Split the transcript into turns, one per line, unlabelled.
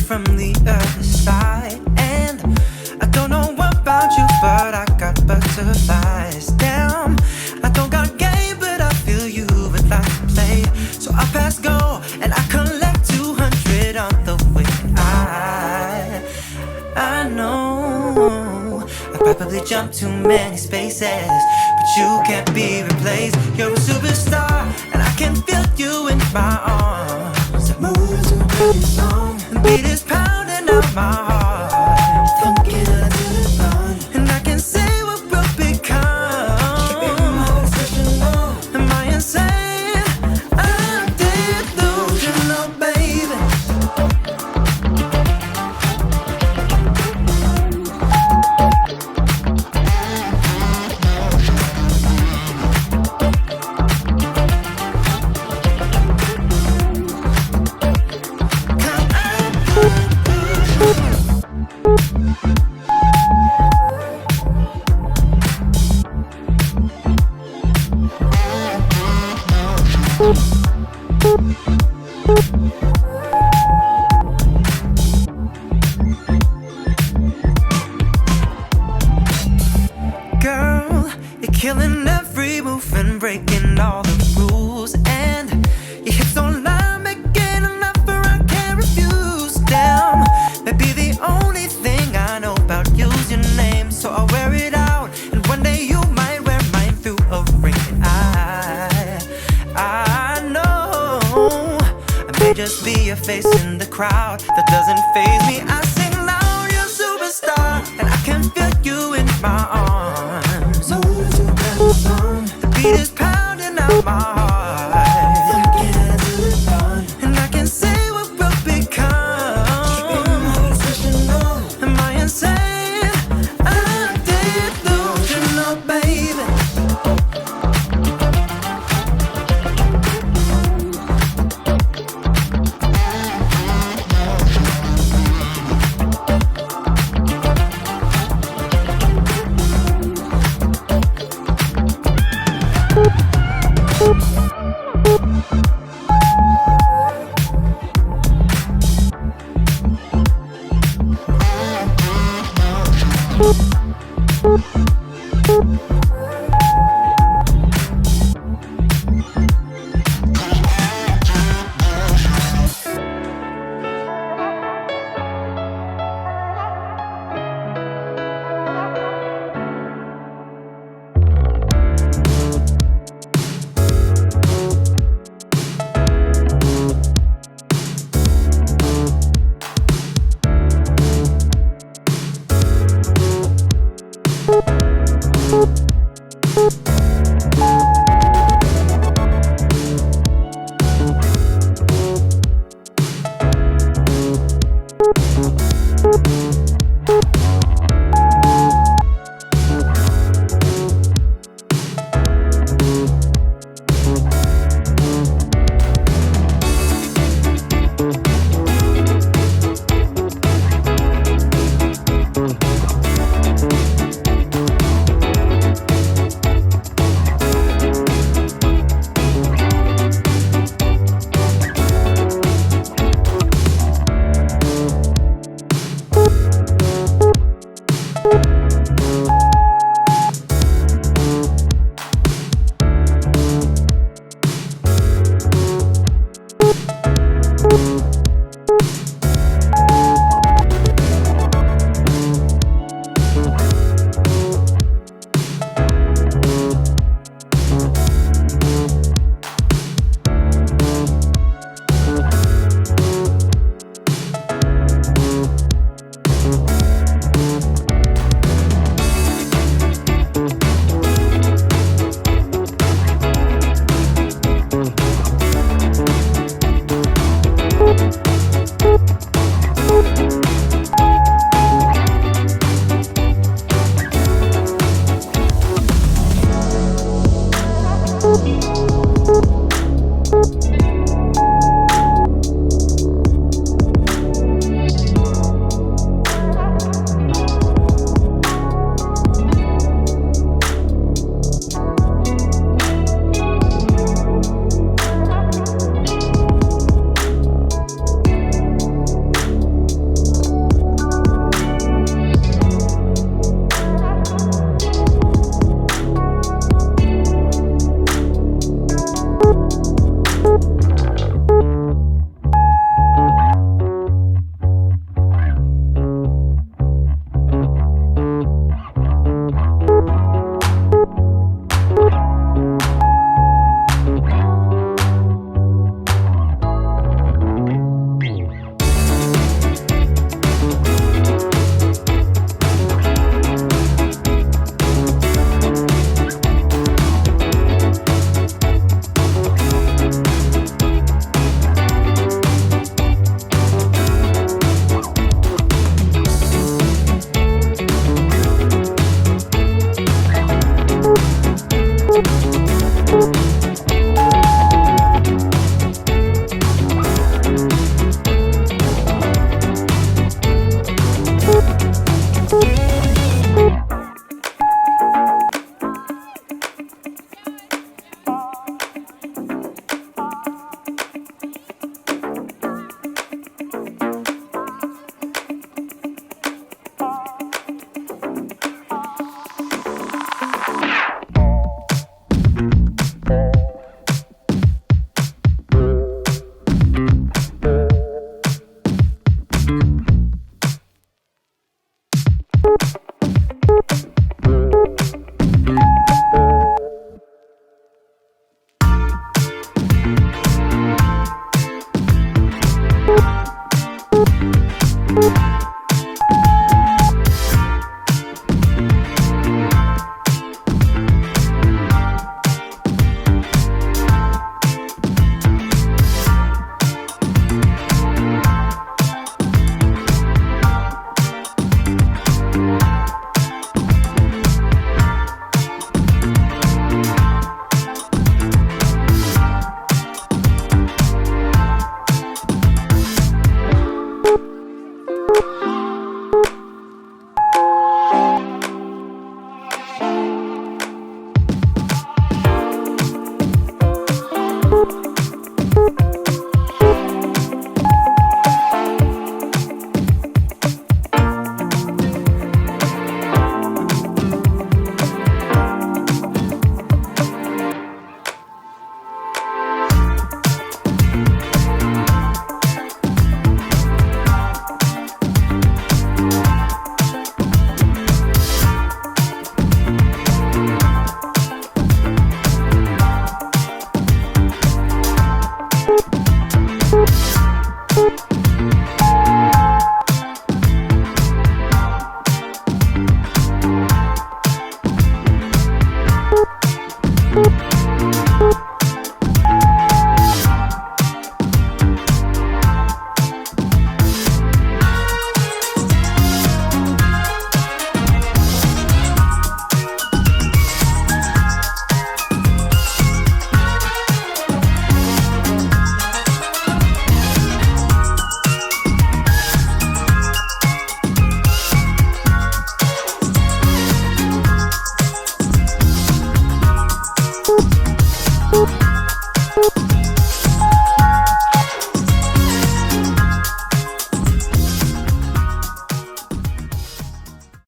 From the other side, and I don't know about you, but I got butterflies. Damn, I don't got game, but I feel you would like to play. So I pass go and I collect 200 on the way. I know I probably jumped too many spaces, but you can't be replaced. You're a superstar, and I can feel you in my arms. It moves to a pretty song. The beat is pounding out my heart. Funkin' to the dawn, and I can say what we'll become. Keeping my obsession on. Am I insane? I'm delusional, baby. Girl, you're killing every move and breaking all the rules, and your hips don't lie, making an offer I can't refuse. Damn, maybe the only thing I know about you's your name, so I'll wear it out, and one day you might wear mine through a ring. And I know I may just be a face in the crowd that doesn't faze me. I sing loud, you're a superstar, and I can feel you in my arms. The beat is pounding out my heart. And I can say what we'll become. Am I insane? I'm delusional, baby. Boop.